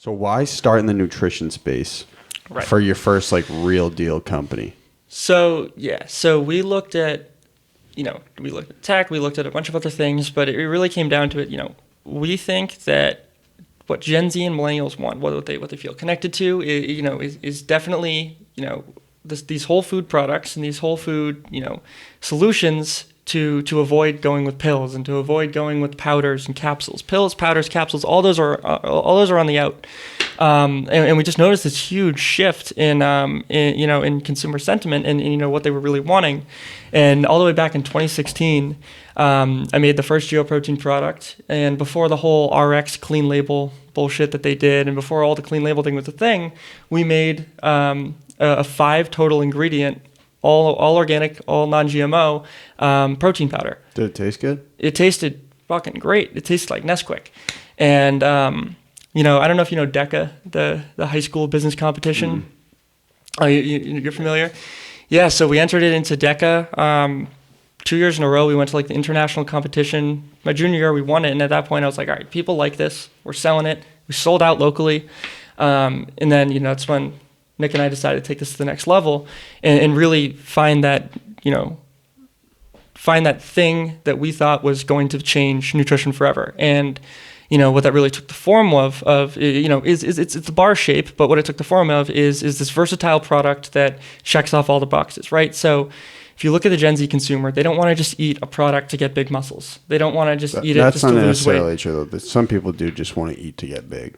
So why start in the nutrition space for your first like real deal company? So we looked at, we looked at tech, we looked at a bunch of other things, but it really came down to it. We think that what Gen Z and millennials want, what they feel connected to, is definitely these whole food products and these whole food solutions to avoid going with pills and to avoid going with powders and capsules. Pills, powders, capsules, all those are on the out. And we just noticed this huge shift in consumer sentiment and what they were really wanting. And all the way back in 2016, I made the first GeoProtein product. And before the whole RX clean label bullshit that they did, and before all the clean label thing was a thing, we made a 5 total ingredient, all organic, all non-GMO protein powder. Did it taste good? It tasted fucking great. It tasted like Nesquik. And I don't know if you know DECA, the high school business competition. Oh, you're familiar? Yeah, so we entered it into DECA 2 years in a row. We went to like the international competition. My junior year, we won it. And at that point, I was like, all right, people like this. We're selling it. We sold out locally. And then, that's when Nick and I decided to take this to the next level and really find that thing that we thought was going to change nutrition forever. And what that really took the form of it's a bar shape, but what it took the form of is this versatile product that checks off all the boxes, right? So if you look at the Gen Z consumer, they don't want to just eat a product to get big muscles. They don't want to just eat it just to lose weight. That's not necessarily true, though. Some people do just want to eat to get big.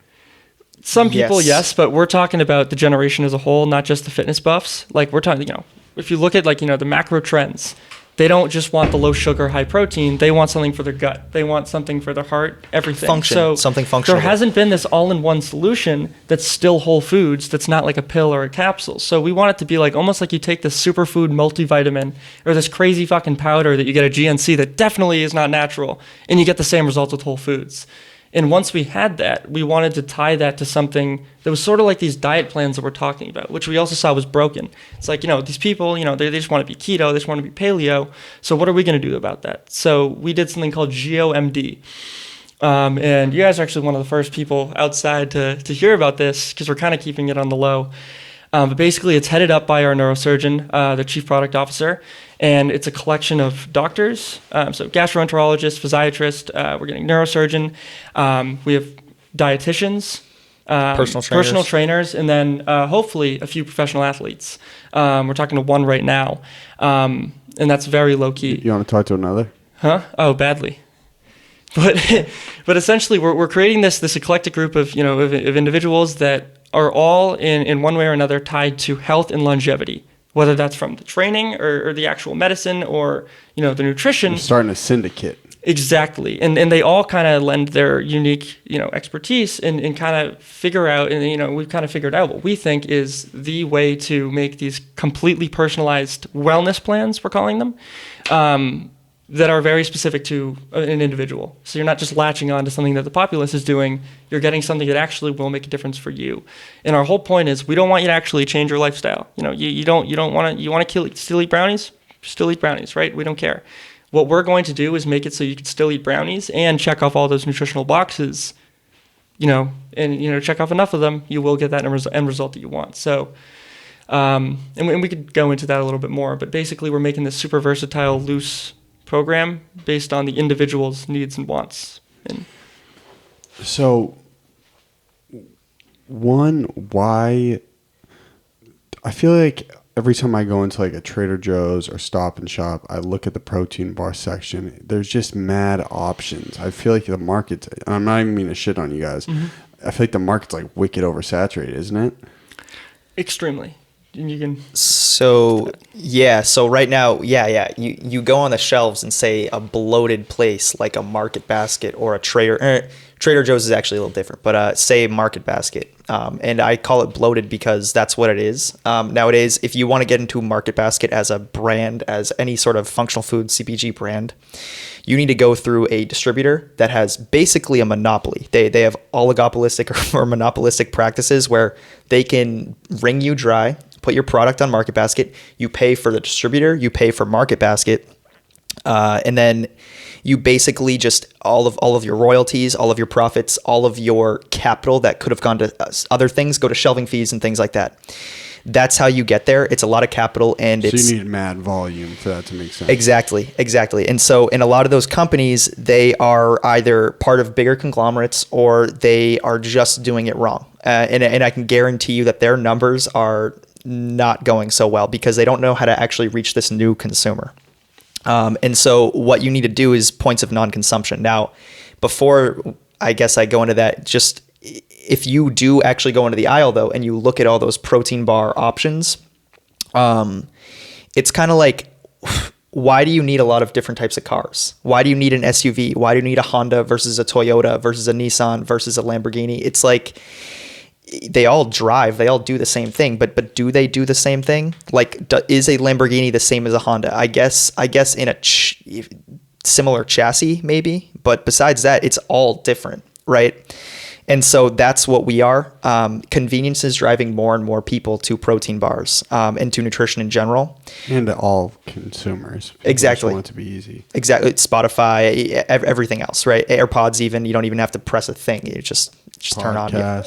Some people, yes, but we're talking about the generation as a whole, not just the fitness buffs. Like we're talking, if you look at the macro trends, they don't just want the low sugar, high protein. They want something for their gut. They want something for their heart, everything. Something functional. There hasn't been this all-in-one solution that's still whole foods, that's not like a pill or a capsule. So we want it to be like almost like you take this superfood multivitamin or this crazy fucking powder that you get at GNC that definitely is not natural, and you get the same results with whole foods. And once we had that, we wanted to tie that to something that was sort of like these diet plans that we're talking about, which we also saw was broken. It's like, these people, they just want to be keto, they just want to be paleo. So what are we going to do about that? So we did something called GeoMD. And you guys are actually one of the first people outside to hear about this because we're kind of keeping it on the low. But basically, it's headed up by our neurosurgeon, the chief product officer, and it's a collection of doctors, so gastroenterologist, physiatrist, we're getting neurosurgeon, we have dietitians, personal trainers, and then hopefully a few professional athletes. We're talking to one right now, and that's very low-key. You want to talk to another? Huh? Oh, badly. But essentially, we're creating this eclectic group of individuals that are all in one way or another tied to health and longevity, whether that's from the training or the actual medicine or the nutrition. You're starting a syndicate. Exactly, and they all kind of lend their unique expertise and kind of figure out, and we've kind of figured out what we think is the way to make these completely personalized wellness plans, we're calling them, that are very specific to an individual. So you're not just latching on to something that the populace is doing, you're getting something that actually will make a difference for you. And our whole point is we don't want you to actually change your lifestyle. You want to still eat brownies? Still eat brownies, right? We don't care. What we're going to do is make it so you can still eat brownies and check off all those nutritional boxes, and check off enough of them, you will get that end result that you want. So and we could go into that a little bit more, but basically we're making this super versatile, loose program based on the individual's needs and wants. So, why? I feel like every time I go into like a Trader Joe's or Stop and Shop, I look at the protein bar section. There's just mad options. I feel like the market, and I'm not even meaning to shit on you guys. Mm-hmm. I feel like the market's like wicked oversaturated, isn't it? Extremely. You can. So right now, you go on the shelves and say a bloated place like a Market Basket or a Trader Joe's is actually a little different, but say Market Basket, and I call it bloated because that's what it is. Nowadays, if you want to get into Market Basket as a brand, as any sort of functional food CPG brand, you need to go through a distributor that has basically a monopoly. They have oligopolistic or monopolistic practices where they can wring you dry, put your product on Market Basket, you pay for the distributor, you pay for Market Basket, And then you basically just all of your royalties, all of your profits, all of your capital that could have gone to other things go to shelving fees and things like that. That's how you get there. It's a lot of capital, and So you need mad volume for that to make sense. Exactly. And so in a lot of those companies, they are either part of bigger conglomerates or they are just doing it wrong. And I can guarantee you that their numbers are not going so well because they don't know how to actually reach this new consumer. And so what you need to do is points of non-consumption. Now, before I guess I go into that, just if you do actually go into the aisle though, and you look at all those protein bar options, it's kind of like, why do you need a lot of different types of cars? Why do you need an SUV? Why do you need a Honda versus a Toyota versus a Nissan versus a Lamborghini? It's like, they all drive, they all do the same thing, but do they do the same thing? Like, is a Lamborghini the same as a Honda? I guess in a similar chassis maybe, but besides that, it's all different, right? And so that's what we are. Convenience is driving more and more people to protein bars and to nutrition in general. And to all consumers. People Exactly. just want it to be easy. Exactly. Spotify, everything else, right? AirPods even, you don't even have to press a thing. You just turn on. Yeah.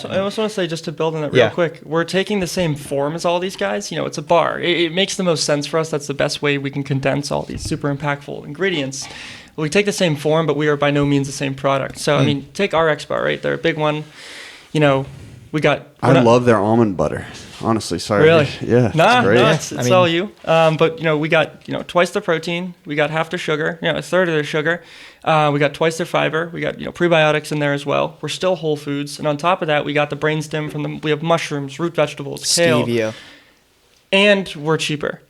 I also want to say, just to build on that real quick, we're taking the same form as all these guys. You know, it's a bar. It makes the most sense for us. That's the best way we can condense all these super impactful ingredients. We take the same form, but we are by no means the same product. So, I mean, take RX Bar, right? They're a big one. You know, I love their almond butter. Honestly, sorry. Really? Yeah. Nah, it's great. no, it's all you. But, you know, we got, twice the protein. We got half the sugar, a third of the sugar. We got twice the fiber. We got, prebiotics in there as well. We're still whole foods. And on top of that, we got the brainstem we have mushrooms, root vegetables, kale. Stevia. And we're cheaper.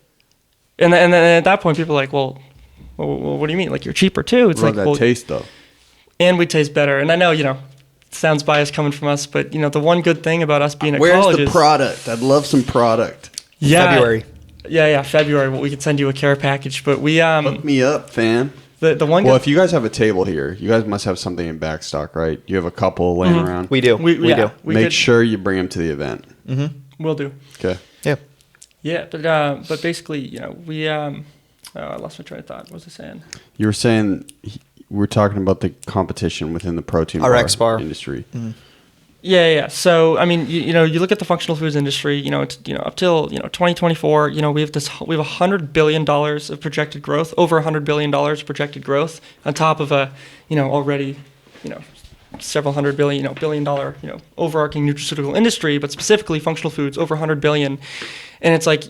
And then at that point, people are like, well, what do you mean? Like, you're cheaper too? It's Love like, that taste though. And we taste better. And I know, it sounds biased coming from us, but the one good thing about us being at Where's college the product? I'd love some product. Yeah. February. Yeah, February. Well, we could send you a care package, but we Hook me up, fan. the one. Well, if you guys have a table here, you guys must have something in back stock, right? You have a couple laying around. We do. We do. Make sure you bring them to the event. We'll do. Okay. Yeah. Yeah, but basically, we I lost my train of thought. What was I saying? You were saying we're talking about the competition within the protein RX bar industry. Yeah. So I mean, you look at the functional foods industry. It's up till 2024. We have $100 billion of projected growth, over $100 billion of projected growth, on top of a already several hundred billion dollar overarching nutraceutical industry, but specifically functional foods over $100 billion, and it's like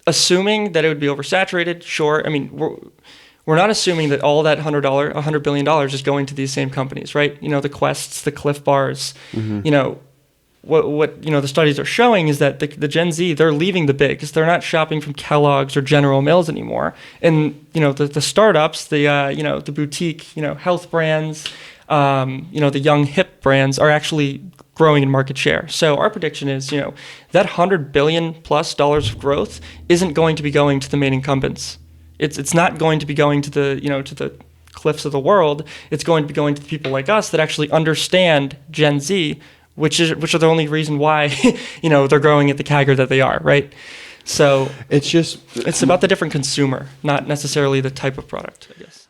assuming that it would be oversaturated. Sure, I mean we're not assuming that all that $100 billion is going to these same companies, right? The Quests, the Cliff Bars, what the studies are showing is that the Gen Z, they're leaving the bigs. They're not shopping from Kellogg's or General Mills anymore, and the startups, the boutique health brands, the young hip brands are actually growing in market share. So our prediction is, that $100 billion plus of growth isn't going to be going to the main incumbents. It's not going to be going to the to the Cliffs of the world. It's going to be going to the people like us that actually understand Gen Z, which are the only reason why they're growing at the CAGR that they are, right? So it's about the different consumer, not necessarily the type of product, I guess.